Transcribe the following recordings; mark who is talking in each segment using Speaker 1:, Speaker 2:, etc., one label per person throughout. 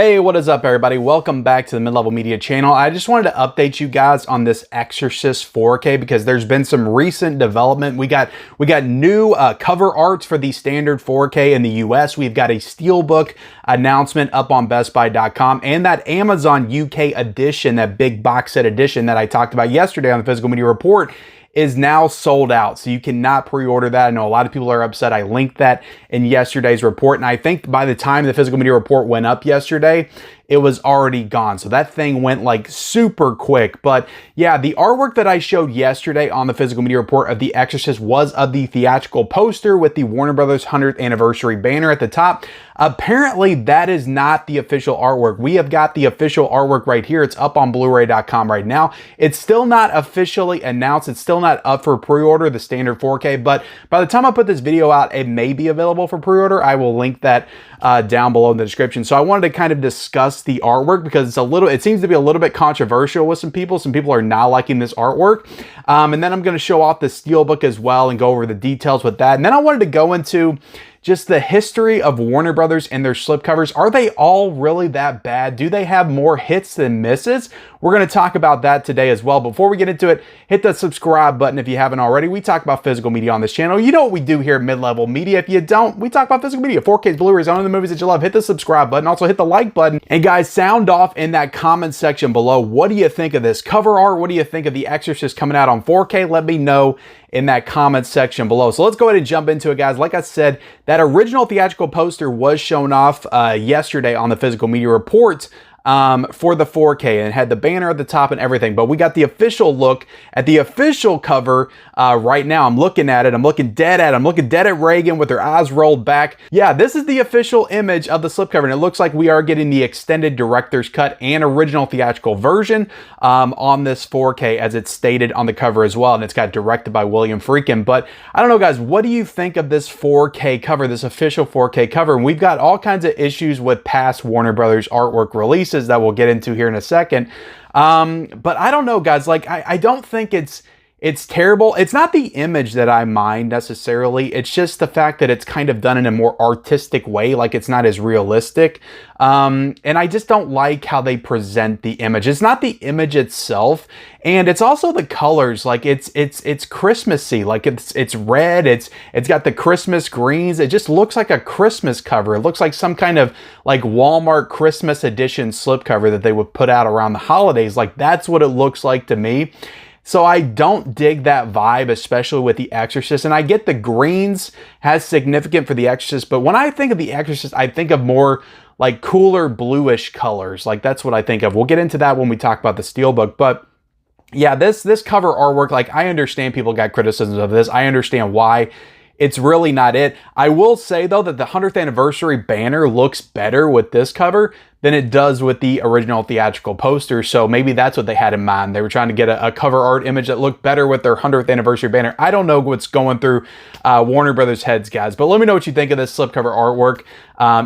Speaker 1: Hey, what is up everybody? Welcome back to the Mid-Level Media channel. I just wanted to update you guys on this Exorcist 4K because there's been some recent development. We got new cover arts for the standard 4K in the US. We've got a Steelbook announcement up on bestbuy.com and that Amazon UK edition, that big box set edition that I talked about yesterday on the Physical Media Report, is now sold out. So you cannot pre-order that. I know a lot of people are upset. I linked that in yesterday's report. And I think by the time the Physical Media Report went up yesterday, it was already gone. So that thing went like super quick. But yeah, the artwork that I showed yesterday on the Physical Media Report of The Exorcist was of the theatrical poster with the Warner Brothers 100th anniversary banner at the top. Apparently that is not the official artwork. We have got the official artwork right here. It's up on Blu-ray.com right now. It's still not officially announced. It's still not up for pre-order, the standard 4K, but by the time I put this video out, it may be available for pre-order. I will link that down below in the description. So I wanted to kind of discuss the artwork because it seems to be a little bit controversial with some people. Some people are not liking this artwork. And then I'm going to show off the Steelbook as well and go over the details with that. And then I wanted to go into just the history of Warner Brothers and their slipcovers. Are they all really that bad? Do they have more hits than misses? We're going to talk about that today as well. Before we get into it, hit the subscribe button if you haven't already. We talk about physical media on this channel. You know what we do here at Mid-Level Media. If you don't, we talk about physical media, 4Ks, Blu-rays, only the movies that you love. Hit the subscribe button. Also hit the like button. And guys, sound off in that comment section below. What do you think of this cover art? What do you think of The Exorcist coming out on 4K? Let me know in that comment section below. So let's go ahead and jump into it, guys. Like I said, that original theatrical poster was shown off yesterday on the Physical Media Report for the 4K, and it had the banner at the top and everything. But we got the official look at the official cover right now. I'm looking at it. I'm looking dead at it. I'm looking dead at Reagan with her eyes rolled back. Yeah, this is the official image of the slipcover, and it looks like we are getting the extended director's cut and original theatrical version on this 4K, as it's stated on the cover as well, and it's got directed by William Friedkin. But I don't know, guys, what do you think of this 4K cover, this official 4K cover? And we've got all kinds of issues with past Warner Brothers artwork releases that we'll get into here in a second. But I don't know, guys, like I don't think it's terrible. It's not the image that I mind necessarily. It's just the fact that it's kind of done in a more artistic way, like it's not as realistic. And I just don't like how they present the image. It's not the image itself, and it's also the colors. Like it's Christmassy. Like it's red. It's got the Christmas greens. It just looks like a Christmas cover. It looks like some kind of like Walmart Christmas edition slipcover that they would put out around the holidays. Like that's what it looks like to me. So I don't dig that vibe, especially with The Exorcist. And I get the greens has significant for The Exorcist, but when I think of The Exorcist, I think of more like cooler bluish colors. Like that's what I think of. We'll get into that when we talk about the Steelbook. But yeah, this cover artwork, like I understand people got criticisms of this. I understand why. It's really not it. I will say though that the 100th anniversary banner looks better with this cover than it does with the original theatrical poster. So maybe that's what they had in mind. They were trying to get a cover art image that looked better with their 100th anniversary banner. I don't know what's going through Warner Brothers heads, guys, but let me know what you think of this slipcover artwork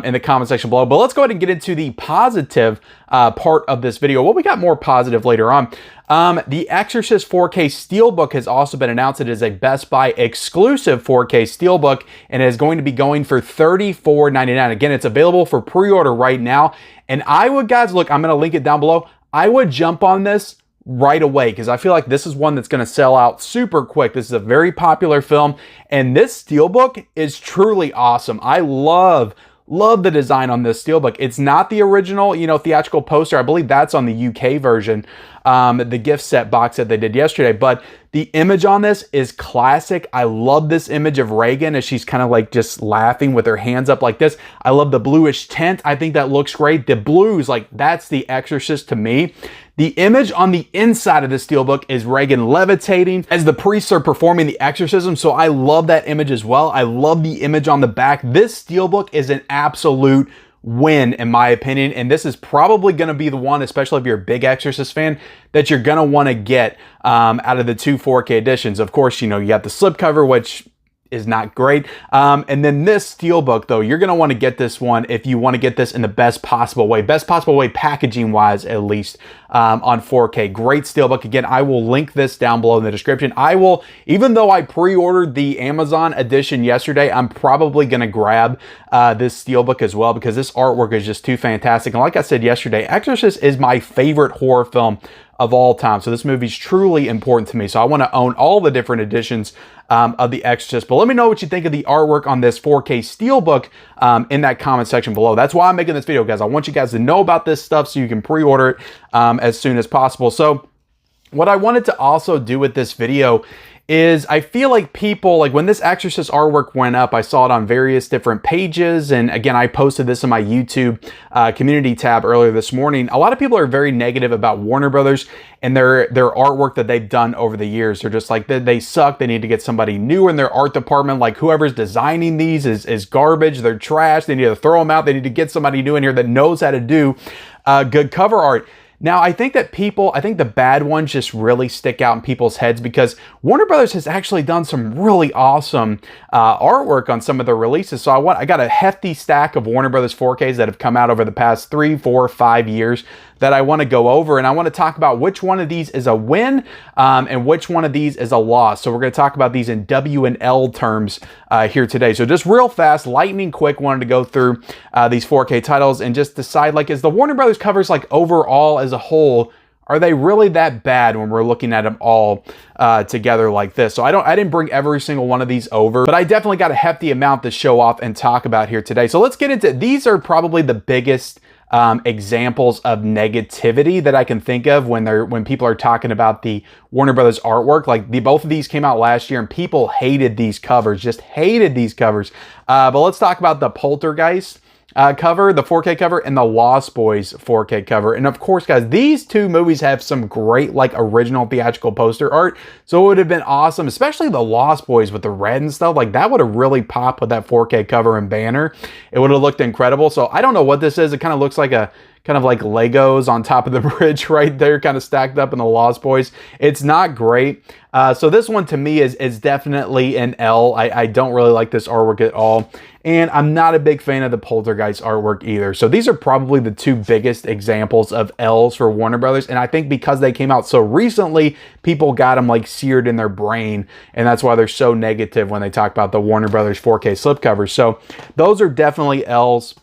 Speaker 1: in the comment section below. But let's go ahead and get into the positive part of this video. Well, we got more positive later on. The Exorcist 4K Steelbook has also been announced. It is a Best Buy exclusive 4K Steelbook, and it is going to be going for $34.99. Again, it's available for pre-order right now. And I would, guys, look, I'm going to link it down below. I would jump on this right away because I feel like this is one that's going to sell out super quick. This is a very popular film, and this Steelbook is truly awesome. I love the design on this Steelbook. It's not the original, theatrical poster. I believe that's on the UK version, the gift set box that they did yesterday. But the image on this is classic. I love this image of Reagan as she's kind of like just laughing with her hands up like this. I love the bluish tint. I think that looks great. The blues, like that's The Exorcist to me. The image on the inside of the Steelbook is Reagan levitating as the priests are performing the exorcism. So I love that image as well. I love the image on the back. This Steelbook is an absolute win in my opinion, and this is probably going to be the one, especially if you're a big Exorcist fan, that you're going to want to get out of the two 4K editions. Of course, you got the slipcover, which is not great. And then this Steelbook, though, you're going to want to get this one if you want to get this in the best possible way, packaging wise, at least, on 4K. Great Steelbook. Again, I will link this down below in the description. I will, even though I pre-ordered the Amazon edition yesterday, I'm probably going to grab this Steelbook as well, because this artwork is just too fantastic. And like I said yesterday, Exorcist is my favorite horror film of all time. So this movie's truly important to me. So I want to own all the different editions of The Exorcist. But let me know what you think of the artwork on this 4K Steelbook in that comment section below. That's why I'm making this video, guys. I want you guys to know about this stuff so you can pre-order it as soon as possible. So what I wanted to also do with this video is I feel like people, like when this Exorcist artwork went up, I saw it on various different pages. And again, I posted this in my YouTube community tab earlier this morning. A lot of people are very negative about Warner Brothers and their artwork that they've done over the years. They're just like, they suck. They need to get somebody new in their art department. Like whoever's designing these is garbage. They're trash. They need to throw them out. They need to get somebody new in here that knows how to do good cover art. Now, I think the bad ones just really stick out in people's heads because Warner Brothers has actually done some really awesome artwork on some of their releases. So I got a hefty stack of Warner Brothers 4Ks that have come out over the past 3, 4, 5 years that I want to go over. And I want to talk about which one of these is a win and which one of these is a loss. So we're going to talk about these in W and L terms here today. So just real fast, lightning quick, wanted to go through these 4K titles and just decide, like, is the Warner Brothers covers, like, overall as a whole, are they really that bad when we're looking at them all together like this? So I didn't bring every single one of these over, but I definitely got a hefty amount to show off and talk about here today. So let's get into it. These are probably the biggest examples of negativity that I can think of when people are talking about the Warner Brothers artwork. Like both of these came out last year and people hated these covers, just hated these covers. But let's talk about the Poltergeist cover, the 4K cover, and the Lost Boys 4K cover. And of course, guys, these two movies have some great, like, original theatrical poster art. So it would have been awesome, especially the Lost Boys with the red and stuff. Like, that would have really popped with that 4K cover and banner. It would have looked incredible. So I don't know what this is. It kind of looks like like Legos on top of the bridge right there, kind of stacked up in the Lost Boys. It's not great. So this one to me is definitely an L. I don't really like this artwork at all. And I'm not a big fan of the Poltergeist artwork either. So these are probably the two biggest examples of L's for Warner Brothers. And I think because they came out so recently, people got them, like, seared in their brain. And that's why they're so negative when they talk about the Warner Brothers 4K slipcovers. So those are definitely L's.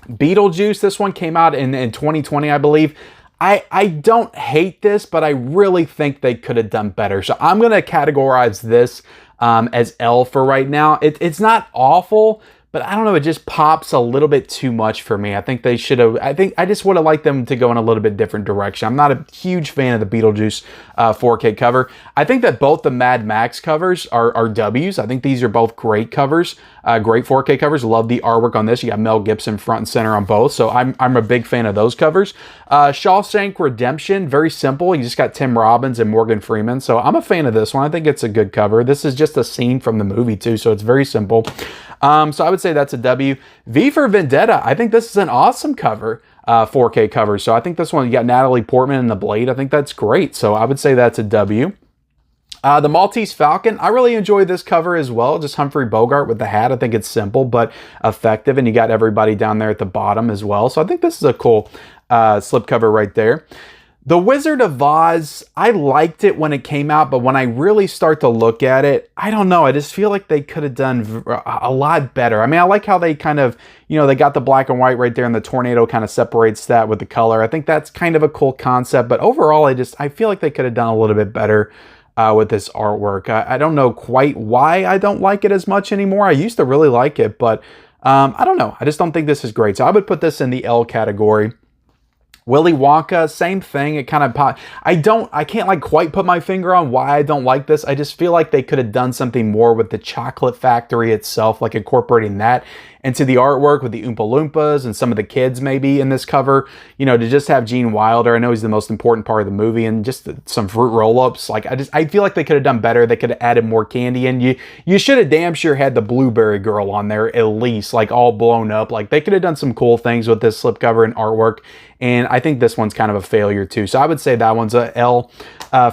Speaker 1: Beetlejuice, this one came out in 2020, I believe. I don't hate this, but I really think they could have done better. So I'm going to categorize this as L for right now. It's not awful, but I don't know, it just pops a little bit too much for me. I think they should have, I just would have liked them to go in a little bit different direction. I'm not a huge fan of the Beetlejuice 4K cover. I think that both the Mad Max covers are W's. I think these are both great covers, great 4K covers. Love the artwork on this. You got Mel Gibson front and center on both, so I'm a big fan of those covers. Shawshank Redemption, very simple. You just got Tim Robbins and Morgan Freeman, so I'm a fan of this one. I think it's a good cover. This is just a scene from the movie too, so it's very simple. So I would say that's a W. V for Vendetta. I think this is an awesome cover, 4K cover. So I think this one, you got Natalie Portman and the Blade. I think that's great. So I would say that's a W. The Maltese Falcon. I really enjoy this cover as well. Just Humphrey Bogart with the hat. I think it's simple but effective. And you got everybody down there at the bottom as well. So I think this is a cool slipcover right there. The Wizard of Oz, I liked it when it came out, but when I really start to look at it, I don't know. I just feel like they could have done a lot better. I mean, I like how they kind of, they got the black and white right there and the tornado kind of separates that with the color. I think that's kind of a cool concept, but overall, I feel like they could have done a little bit better with this artwork. I don't know quite why I don't like it as much anymore. I used to really like it, but I don't know. I just don't think this is great. So I would put this in the L category. Willy Wonka, same thing. It kind of I can't like quite put my finger on why I don't like this. I just feel like they could have done something more with the chocolate factory itself, like incorporating that into the artwork with the Oompa Loompas and some of the kids maybe in this cover, to just have Gene Wilder. I know he's the most important part of the movie, and just some fruit roll-ups. Like I feel like they could have done better. They could have added more candy, and you should have damn sure had the Blueberry Girl on there at least, like all blown up. Like they could have done some cool things with this slipcover and artwork and I think this one's kind of a failure too. So I would say that one's a L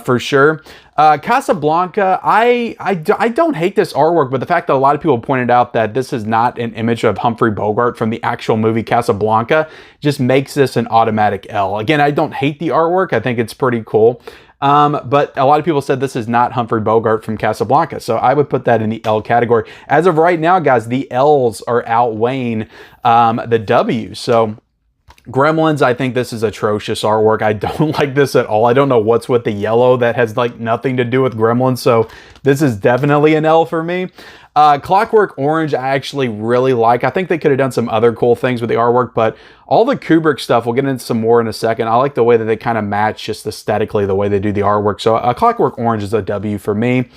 Speaker 1: for sure. Casablanca, I don't hate this artwork, but the fact that a lot of people pointed out that this is not an image of Humphrey Bogart from the actual movie Casablanca just makes this an automatic L. Again, I don't hate the artwork. I think it's pretty cool. But a lot of people said this is not Humphrey Bogart from Casablanca. So I would put that in the L category. As of right now, guys, the L's are outweighing the W's. So Gremlins, I think this is atrocious artwork. I don't like this at all. I don't know what's with the yellow that has like nothing to do with Gremlins. So this is definitely an L for me. Clockwork Orange, I actually really like. I think they could have done some other cool things with the artwork, but all the Kubrick stuff, we'll get into some more in a second. I like the way that they kind of match just aesthetically the way they do the artwork. So Clockwork Orange is a W for me.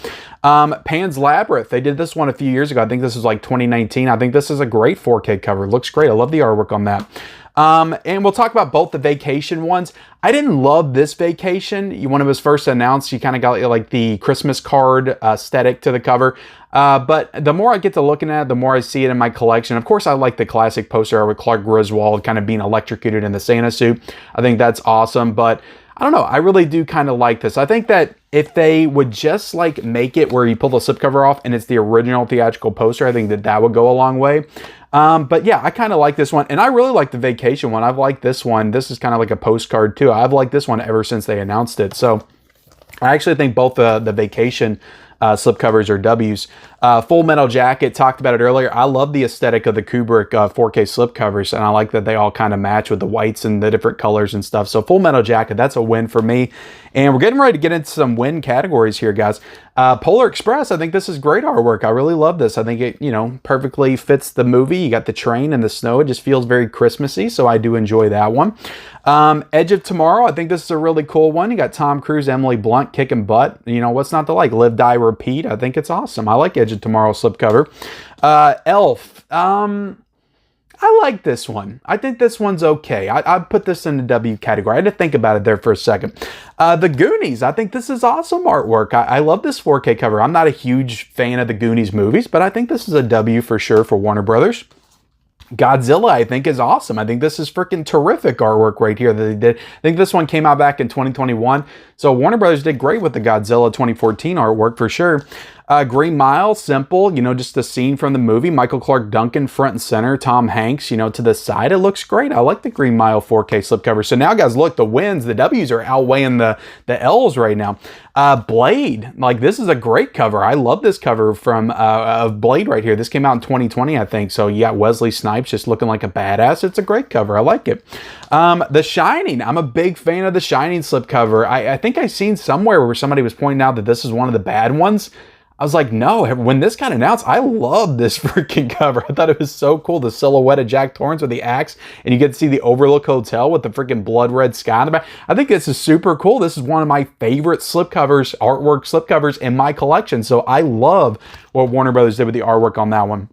Speaker 1: Pan's Labyrinth, they did this one a few years ago. I think this was like 2019. I think this is a great 4K cover. It looks great. I love the artwork on that. And we'll talk about both the Vacation ones. I didn't love this Vacation. When it was first announced, you kind of got like the Christmas card aesthetic to the cover. But the more I get to looking at it, the more I see it in my collection. Of course, I like the classic poster with Clark Griswold kind of being electrocuted in the Santa suit. I think that's awesome. But I don't know. I really do kind of like this. I think that if they would just like make it where you pull the slipcover off and it's the original theatrical poster, I think that that would go a long way. But yeah, I kind of like this one, and I really like the Vacation one. I've liked this one. This is kind of like a postcard too. I've liked this one ever since they announced it. So I actually think both the Vacation slipcovers are W's. Full Metal Jacket, talked about it earlier. I love the aesthetic of the Kubrick 4K slipcovers, and I like that they all kind of match with the whites and the different colors and stuff. So Full Metal Jacket, that's a win for me. And we're getting ready to get into some win categories here, guys. Polar Express, I think this is great artwork. I really love this. I think it, you know, perfectly fits the movie. You got the train and the snow. It just feels very Christmassy, so I do enjoy that one. Edge of Tomorrow, I think this is a really cool one. You got Tom Cruise, Emily Blunt kicking butt. You know, what's not to like? Live, Die, Repeat. I think it's awesome. I like Edge of Tomorrow slipcover. Elf. I like this one. I think this one's okay. I'd put this in the W category. I had to think about it there for a second. The Goonies. I think this is awesome artwork. I love this 4K cover. I'm not a huge fan of the Goonies movies, but I think this is a W for sure for Warner Brothers. Godzilla, I think, is awesome. I think this is freaking terrific artwork right here that they did. I think this one came out back in 2021. So Warner Brothers did great with the Godzilla 2014 artwork for sure. Green Mile, simple, you know, just the scene from the movie. Michael Clark Duncan front and center, Tom Hanks, you know, to the side. It looks great. I like the Green Mile 4K slipcover. So now, guys, look, the wins, the W's are outweighing the L's right now. Blade, like this is a great cover. I love this cover from of Blade right here. This came out in 2020, I think. So you got Wesley Snipes just looking like a badass. It's a great cover. I like it. The Shining, I'm a big fan of the Shining slipcover. I think I seen somewhere where somebody was pointing out that this is one of the bad ones. I was like, no, when this got announced, I love this freaking cover. I thought it was so cool. The silhouette of Jack Torrance with the axe, and you get to see the Overlook Hotel with the freaking blood red sky in the back. I think this is super cool. This is one of my favorite slipcovers, artwork slipcovers in my collection. So I love what Warner Brothers did with the artwork on that one.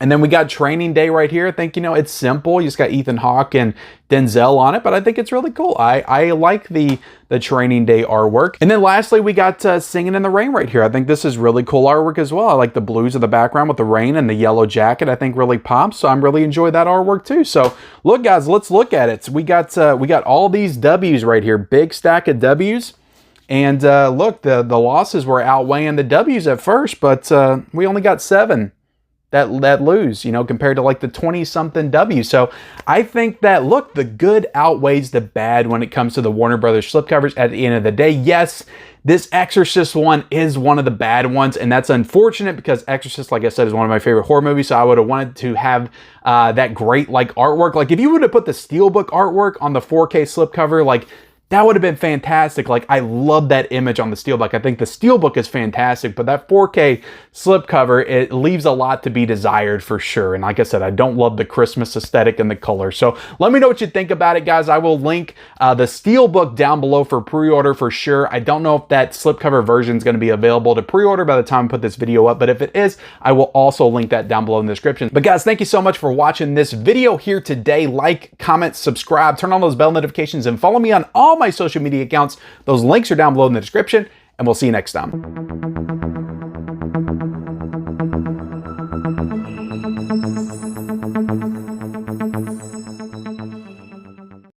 Speaker 1: And then we got Training Day right here. I think, you know, it's simple. You just got Ethan Hawke and Denzel on it, but I think it's really cool. I like the Training Day artwork. And then lastly, we got Singing in the Rain right here. I think this is really cool artwork as well. I like the blues of the background with the rain and the yellow jacket. I think really pops. So I'm really enjoy that artwork too. So look, guys, let's look at it. So we got all these W's right here. Big stack of W's. And look, the losses were outweighing the W's at first, but we only got 7. That lose, you know, compared to like the 20-something W. So I think that, look, the good outweighs the bad when it comes to the Warner Brothers slipcovers at the end of the day. Yes, this Exorcist one is one of the bad ones, and that's unfortunate because Exorcist, like I said, is one of my favorite horror movies, so I would have wanted to have that great, like, artwork. Like, if you would have put the Steelbook artwork on the 4K slipcover, like, that would have been fantastic. Like, I love that image on the Steelbook. I think the Steelbook is fantastic, but that 4K slipcover, it leaves a lot to be desired for sure. And like I said, I don't love the Christmas aesthetic and the color. So let me know what you think about it, guys. I will link the Steelbook down below for pre-order for sure. I don't know if that slipcover version is going to be available to pre-order by the time I put this video up, but if it is, I will also link that down below in the description. But guys, thank you so much for watching this video here today. Like, comment, subscribe, turn on those bell notifications, and follow me on all my social media accounts. Those links are down below in the description, and we'll see you next time.